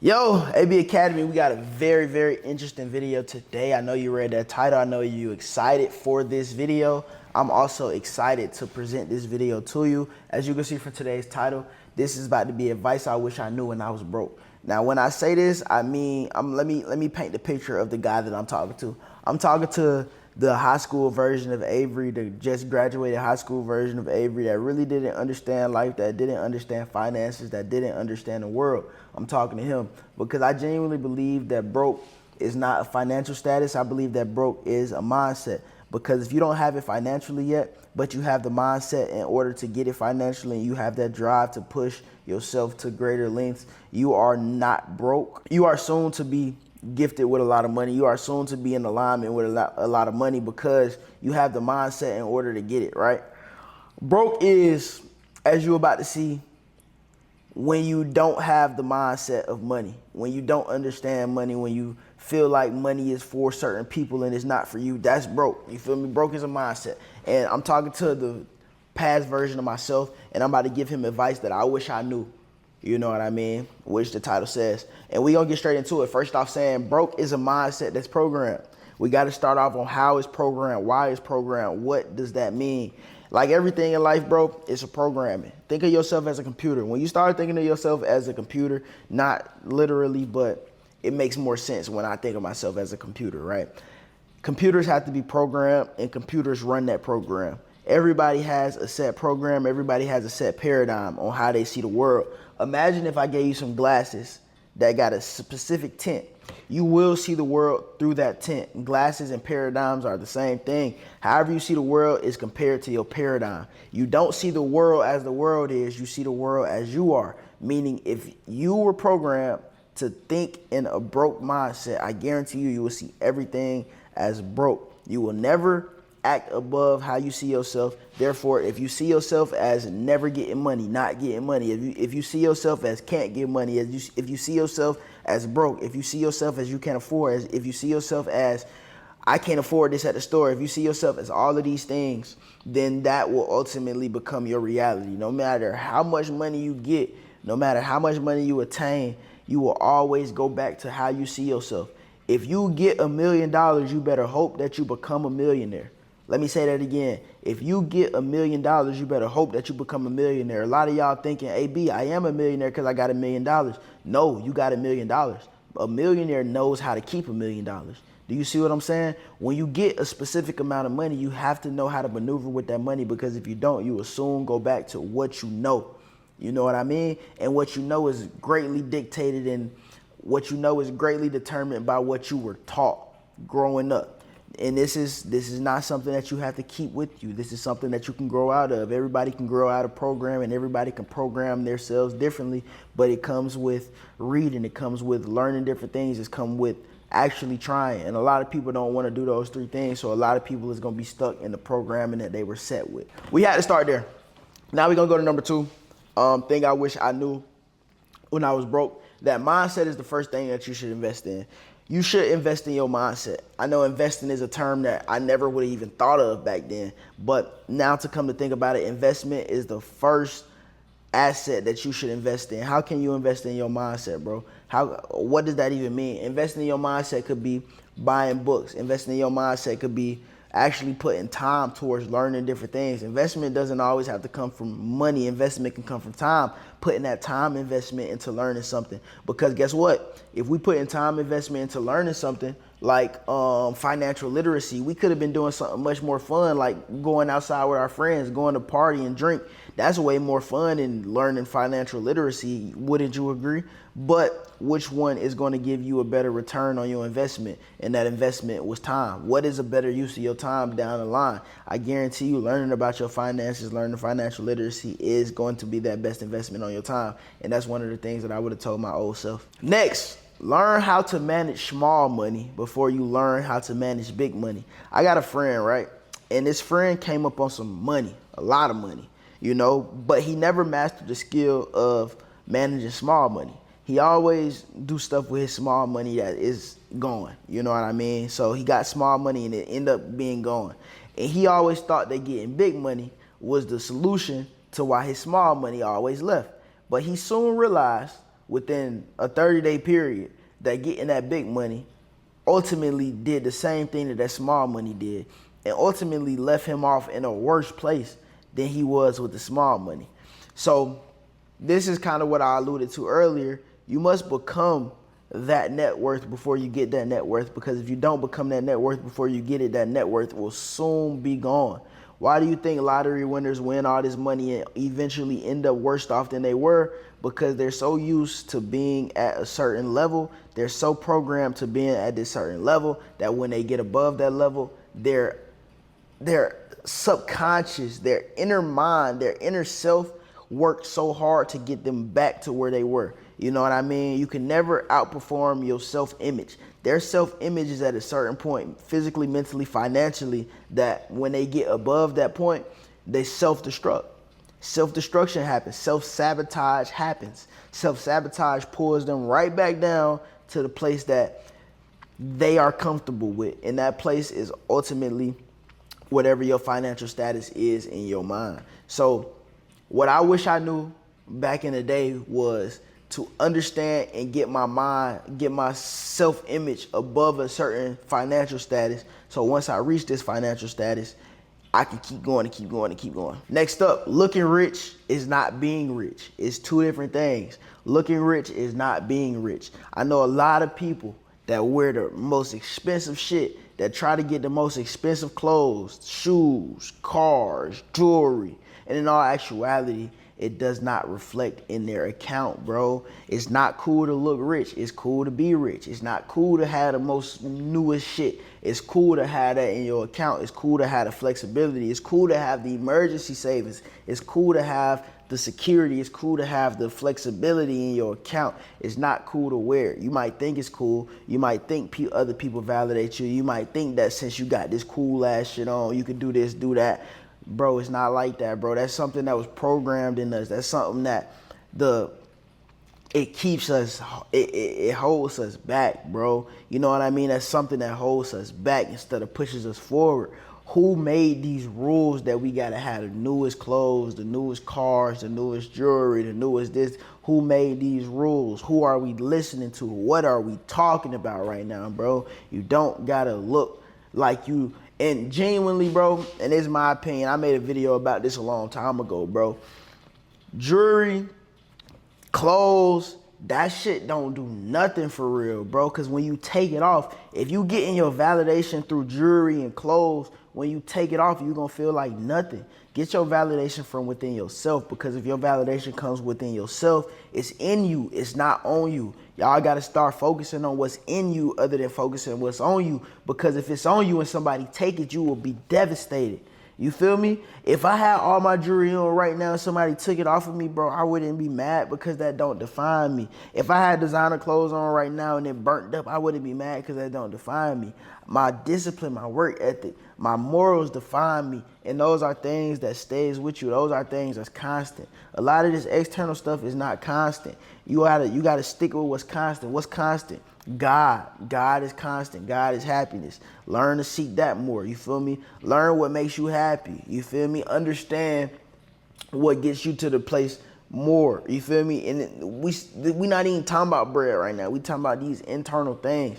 Yo, AB Academy, we got a very interesting video today. I know you read that title. I know you excited for this video. I'm also excited to present this video to you. As you can see from today's title, this is about to be advice I wish I knew when I was broke. Now, when I say this, I mean, let me paint the picture of the guy that I'm talking to. I'm talking to the high school version of Avery, the just graduated high school version of Avery that really didn't understand life, that didn't understand finances, that didn't understand the world. I'm talking to him because I genuinely believe that broke is not a financial status. I believe that broke is a mindset, because if you don't have it financially yet, but you have the mindset in order to get it financially, and you have that drive to push yourself to greater lengths, you are not broke. You are soon to be gifted with a lot of money. You are soon to be in alignment with a lot of money because you have the mindset in order to get it, right? Broke is, as you're about to see, when you don't have the mindset of money, when you don't understand money, when you feel like money is for certain people and it's not for you, that's broke. You feel me? Broke is a mindset. And I'm talking to the past version of myself, and I'm about to give him advice that I wish I knew. You know what I mean? Which the title says. And we gonna get straight into it. First off, saying broke is a mindset that's programmed. We got to start off on how it's programmed, why it's programmed, what does that mean? Like everything in life, bro, it's a programming. Think of yourself as a computer. When you start thinking of yourself as a computer, not literally, but it makes more sense when I think of myself as a computer, right? Computers have to be programmed, and computers run that program. Everybody has a set program. Everybody has a set paradigm on how they see the world. Imagine if I gave you some glasses that got a specific tint. You will see the world through that tint. Glasses and paradigms are the same thing. However you see the world is compared to your paradigm. You don't see the world as the world is. You see the world as you are. Meaning if you were programmed to think in a broke mindset, I guarantee you will see everything as broke. You will never act above how you see yourself. Therefore, if you see yourself as never getting money, not getting money, if you see yourself as can't get money, if you see yourself as broke, if you see yourself as you can't afford, if you see yourself as I can't afford this at the store, if you see yourself as all of these things, then that will ultimately become your reality. No matter how much money you get, no matter how much money you attain, you will always go back to how you see yourself. If you get $1 million, you better hope that you become a millionaire. Let me say that again. If you get $1 million, you better hope that you become a millionaire. A lot of y'all thinking, AB, I am a millionaire because I got $1 million. No, you got $1 million. A millionaire knows how to keep $1 million. Do you see what I'm saying? When you get a specific amount of money, you have to know how to maneuver with that money, because if you don't, you will soon go back to what you know. You know what I mean? And what you know is greatly dictated, and what you know is greatly determined by what you were taught growing up. And this is not something that you have to keep with you. This is something that you can grow out of. Everybody can grow out of programming. Everybody can program themselves differently, but it comes with reading. It comes with learning different things. It's come with actually trying. And a lot of people don't want to do those three things. So a lot of people is going to be stuck in the programming that they were set with. We had to start there. Now we're going to go to number two. Thing I wish I knew when I was broke. That mindset is the first thing that you should invest in. You should invest in your mindset. I know investing is a term that I never would have even thought of back then, but now to come to think about it, investment is the first asset that you should invest in. How can you invest in your mindset, bro? What does that even mean? Investing in your mindset could be buying books. Investing in your mindset could be actually putting time towards learning different things. Investment doesn't always have to come from money. Investment can come from time, putting that time investment into learning something. Because guess what? If we put in time investment into learning something like financial literacy, we could have been doing something much more fun, like going outside with our friends, going to party and drink. That's way more fun than learning financial literacy. Wouldn't you agree? But which one is going to give you a better return on your investment? And that investment was time. What is a better use of your time down the line? I guarantee you learning about your finances, learning financial literacy is going to be that best investment on your time. And that's one of the things that I would have told my old self. Next, learn how to manage small money before you learn how to manage big money. I got a friend, right? And this friend came up on some money, a lot of money, you know, but he never mastered the skill of managing small money. He always do stuff with his small money that is gone. You know what I mean? So he got small money and it ended up being gone. And he always thought that getting big money was the solution to why his small money always left. But he soon realized within a 30-day period that getting that big money ultimately did the same thing that small money did, and ultimately left him off in a worse place than he was with the small money. So this is kind of what I alluded to earlier. You must become that net worth before you get that net worth, because if you don't become that net worth before you get it, that net worth will soon be gone. Why do you think lottery winners win all this money and eventually end up worse off than they were? Because they're so used to being at a certain level, they're so programmed to being at this certain level that when they get above that level, their subconscious, their inner mind, their inner self worked so hard to get them back to where they were. You know what I mean? You can never outperform your self-image. Their self-image is at a certain point, physically, mentally, financially, that when they get above that point, they self-destruct. Self-destruction happens. Self-sabotage happens. Self-sabotage pulls them right back down to the place that they are comfortable with. And that place is ultimately whatever your financial status is in your mind. So what I wish I knew back in the day was to understand and get my mind, get my self-image above a certain financial status. So once I reach this financial status, I can keep going and keep going and keep going. Next up, looking rich is not being rich. It's two different things. Looking rich is not being rich. I know a lot of people that wear the most expensive shit, that try to get the most expensive clothes, shoes, cars, jewelry, and in all actuality, it does not reflect in their account, bro. It's not cool to look rich. It's cool to be rich. It's not cool to have the most newest shit. It's cool to have that in your account. It's cool to have the flexibility. It's cool to have the emergency savings. It's cool to have the security. It's cool to have the flexibility in your account. It's not cool to wear it. You might think it's cool. You might think other people validate you. You might think that since you got this cool ass shit on, you can do this, do that. Bro, it's not like that, bro. That's something that was programmed in us. That's something that it keeps us, it holds us back, bro. You know what I mean? That's something that holds us back instead of pushes us forward. Who made these rules that we gotta have the newest clothes, the newest cars, the newest jewelry, the newest this? Who made these rules? Who are we listening to? What are we talking about right now, bro? You don't gotta look like you. And genuinely, bro, and this is my opinion, I made a video about this a long time ago, bro. Jewelry, clothes, that shit don't do nothing for real, bro. Because when you take it off, if you getting your validation through jewelry and clothes, when you take it off, you're going to feel like nothing. Get your validation from within yourself, because if your validation comes within yourself, it's in you, it's not on you. Y'all got to start focusing on what's in you other than focusing on what's on you, because if it's on you and somebody take it, you will be devastated. You feel me? If I had all my jewelry on right now and somebody took it off of me, bro, I wouldn't be mad, because that don't define me. If I had designer clothes on right now and it burnt up, I wouldn't be mad, because that don't define me. My discipline, my work ethic, my morals define me. And those are things that stays with you. Those are things that's constant. A lot of this external stuff is not constant. You gotta stick with what's constant. What's constant? God. God is constant. God is happiness. Learn to seek that more. You feel me? Learn what makes you happy. You feel me? Understand what gets you to the place more. You feel me? And we not even talking about bread right now. We talking about these internal things.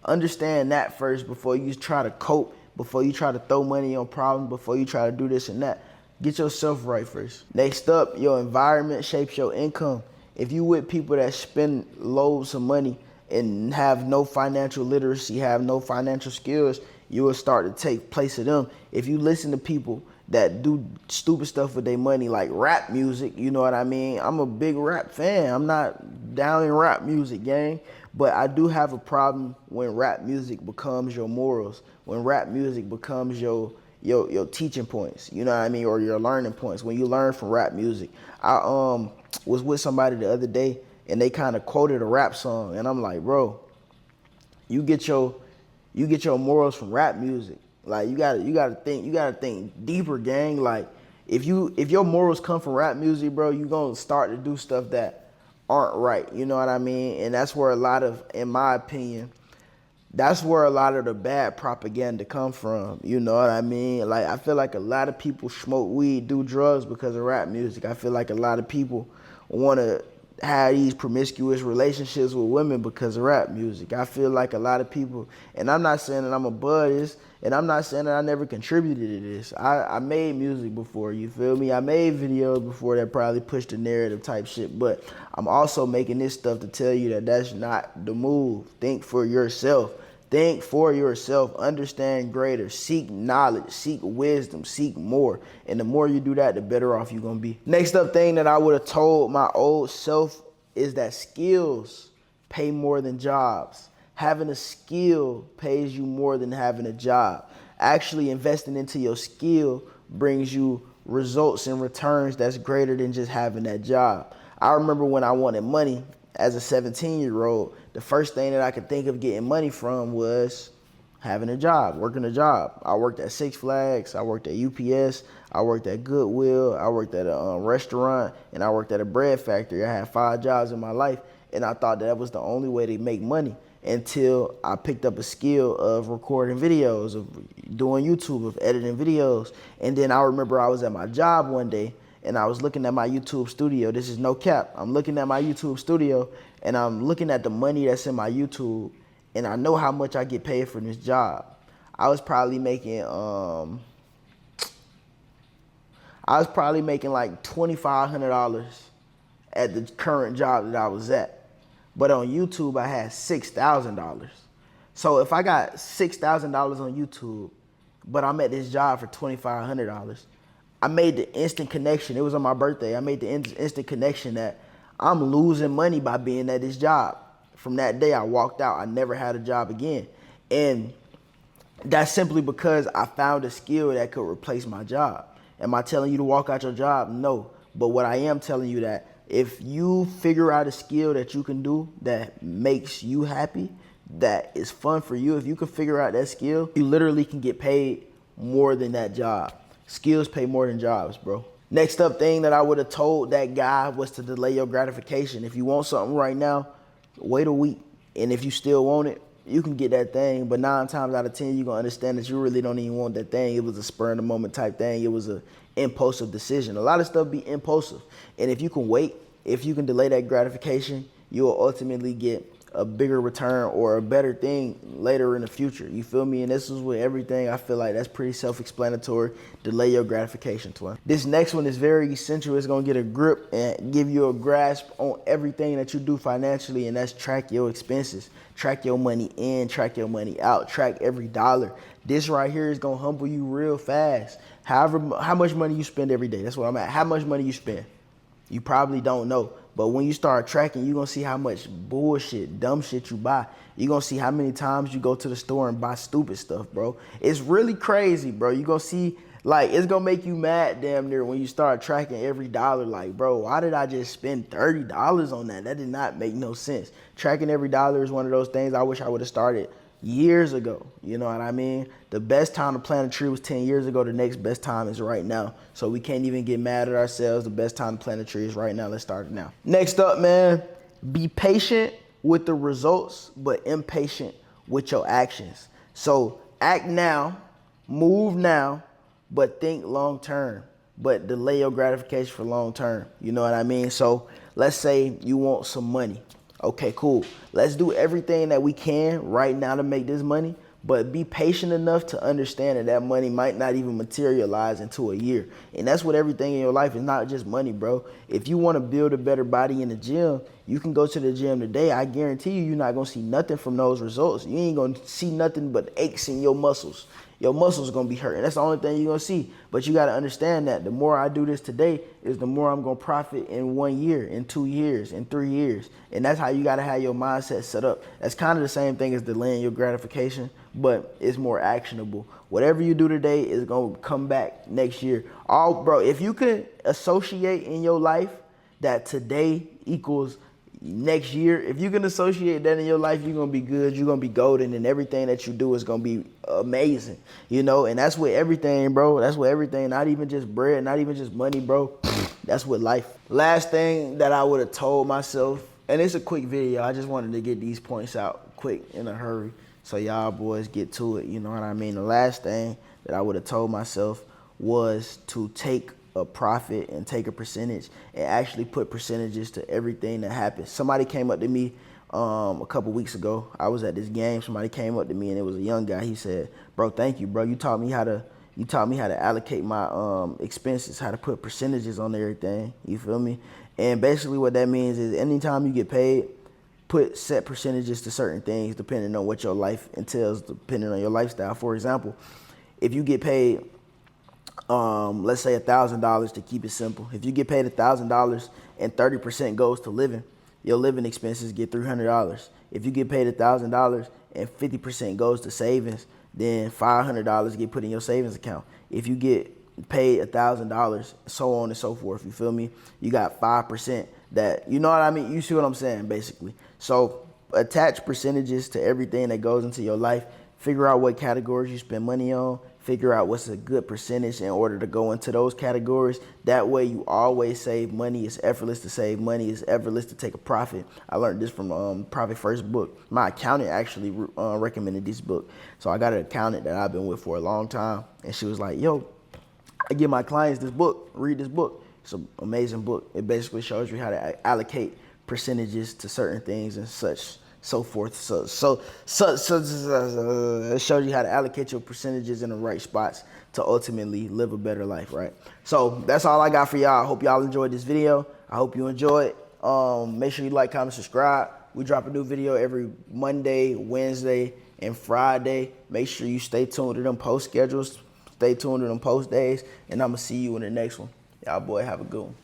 Understand that first before you try to cope, before you try to throw money on problems, before you try to do this and that. Get yourself right first. Next up, your environment shapes your income. If you with people that spend loads of money and have no financial literacy, have no financial skills, you will start to take place of them. If you listen to people that do stupid stuff with their money, like rap music, you know what I mean? I'm a big rap fan. I'm not down in rap music, gang. But I do have a problem when rap music becomes your morals, when rap music becomes your teaching points, you know what I mean, or your learning points. When you learn from rap music. I was with somebody the other day and they kind of quoted a rap song, and I'm like, bro, you get your morals from rap music. Like you gotta think deeper, gang. Like if your morals come from rap music, bro, you gonna start to do stuff that aren't right. You know what I mean? And that's where a lot of, in my opinion, that's where a lot of the bad propaganda come from. You know what I mean? Like I feel like a lot of people smoke weed, do drugs because of rap music. I feel like a lot of people want to have these promiscuous relationships with women because of rap music. I feel like a lot of people, and I'm not saying that I'm above this, and I'm not saying that I never contributed to this. I made music before, you feel me? I made videos before that probably pushed the narrative type shit, but I'm also making this stuff to tell you that that's not the move. Think for yourself. Think for yourself, understand greater, seek knowledge, seek wisdom, seek more. And the more you do that, the better off you're gonna be. Next up thing that I would have told my old self is that skills pay more than jobs. Having a skill pays you more than having a job. Actually investing into your skill brings you results and returns that's greater than just having that job. I remember when I wanted money as a 17-year-old, the first thing that I could think of getting money from was having a job, working a job. I worked at Six Flags, I worked at UPS, I worked at Goodwill, I worked at a restaurant, and I worked at a bread factory. I had 5 jobs in my life, and I thought that was the only way to make money until I picked up a skill of recording videos, of doing YouTube, of editing videos. And then I remember I was at my job one day, and I was looking at my YouTube studio. This is no cap. I'm looking at my YouTube studio, and I'm looking at the money that's in my YouTube, and I know how much I get paid for this job. I was probably making like $2,500 at the current job that I was at. But on YouTube, I had $6,000. So if I got $6,000 on YouTube, but I'm at this job for $2,500, I made the instant connection. It was on my birthday. I made the instant connection that I'm losing money by being at this job. From that day, I walked out. I never had a job again. And that's simply because I found a skill that could replace my job. Am I telling you to walk out your job? No. But what I am telling you that if you figure out a skill that you can do that makes you happy, that is fun for you, if you can figure out that skill, you literally can get paid more than that job. Skills pay more than jobs, bro. Next up thing that I would have told that guy was to delay your gratification. If you want something right now, wait a week. And if you still want it, you can get that thing. But 9 times out of 10, you're going to understand that you really don't even want that thing. It was a spur in the moment type thing. It was a impulsive decision. A lot of stuff be impulsive. And if you can wait, if you can delay that gratification, you'll ultimately get a bigger return or a better thing later in the future. You feel me? And this is with everything. I feel like that's pretty self-explanatory. Delay your gratification, twin. This next one is very essential. It's going to get a grip and give you a grasp on everything that you do financially, and that's track your expenses. Track your money in, track your money out, track every dollar. This right here is going to humble you real fast. How much money you spend every day. That's what I'm at. How much money you spend. You probably don't know. But when you start tracking, you're going to see how much bullshit, dumb shit you buy. You're going to see how many times you go to the store and buy stupid stuff, bro. It's really crazy, bro. You're going to see, like, it's going to make you mad damn near when you start tracking every dollar. Like, bro, why did I just spend $30 on that? That did not make no sense. Tracking every dollar is one of those things I wish I would have started years ago. You know what I mean? The best time to plant a tree was 10 years ago. The next best time is right now. So we can't even get mad at ourselves. The best time to plant a tree is right now. Let's start it now. Next up, man, be patient with the results, but impatient with your actions. So act now, move now, but think long term, but delay your gratification for long term. You know what I mean? So let's say you want some money. Okay, cool. Let's do everything that we can right now to make this money, but be patient enough to understand that that money might not even materialize into a year. And that's what everything in your life is, not just money, bro. If you want to build a better body in the gym, you can go to the gym today. I guarantee you're not going to see nothing from those results. You ain't going to see nothing but aches in your muscles. Your muscles going to be hurting. That's the only thing you're going to see. But you got to understand that the more I do this today is the more I'm going to profit in 1 year, in 2 years, in 3 years. And that's how you got to have your mindset set up. That's kind of the same thing as delaying your gratification, but it's more actionable. Whatever you do today is going to come back next year. Bro, if you could associate in your life that today equals next year, if you can associate that in your life, you're going to be good, you're going to be golden, and everything that you do is going to be amazing, you know? And that's with everything, bro. That's with everything, not even just bread, not even just money, bro. That's with life. Last thing that I would have told myself, and it's a quick video, I just wanted to get these points out quick in a hurry so y'all boys get to it, you know what I mean? The last thing that I would have told myself was to take a profit and take a percentage and actually put percentages to everything that happens. Somebody came up to me a couple weeks ago. I was at this game. Somebody came up to me and it was a young guy. He said, "Bro, thank you, bro. You taught me how to allocate my expenses, how to put percentages on everything." You feel me? And basically what that means is anytime you get paid, put set percentages to certain things depending on what your life entails, depending on your lifestyle. For example, if you get paid, let's say $1,000 to keep it simple. If you get paid $1,000 and 30% goes to living, your living expenses get $300. If you get paid $1,000 and 50% goes to savings, then $500 get put in your savings account. If you get paid $1,000, so on and so forth, you feel me? You got 5% that, you know what I mean? You see what I'm saying, basically. So attach percentages to everything that goes into your life. Figure out what categories you spend money on. Figure out what's a good percentage in order to go into those categories. That way you always save money. It's effortless to save money. It's effortless to take a profit. I learned this from Profit First book. My accountant actually recommended this book. So I got an accountant that I've been with for a long time. And she was like, "Yo, I give my clients this book. Read this book. It's an amazing book. It basically shows you how to allocate percentages to certain things and such, so forth. So it shows you how to allocate your percentages in the right spots to ultimately live a better life, right? So that's all I got for y'all. I hope y'all enjoyed this video. I hope you enjoy it. Make sure you like, comment, subscribe. We drop a new video every Monday, Wednesday, and Friday. Make sure you stay tuned to them post schedules. Stay tuned to them post days. And I'm going to see you in the next one. Y'all boy, have a good one.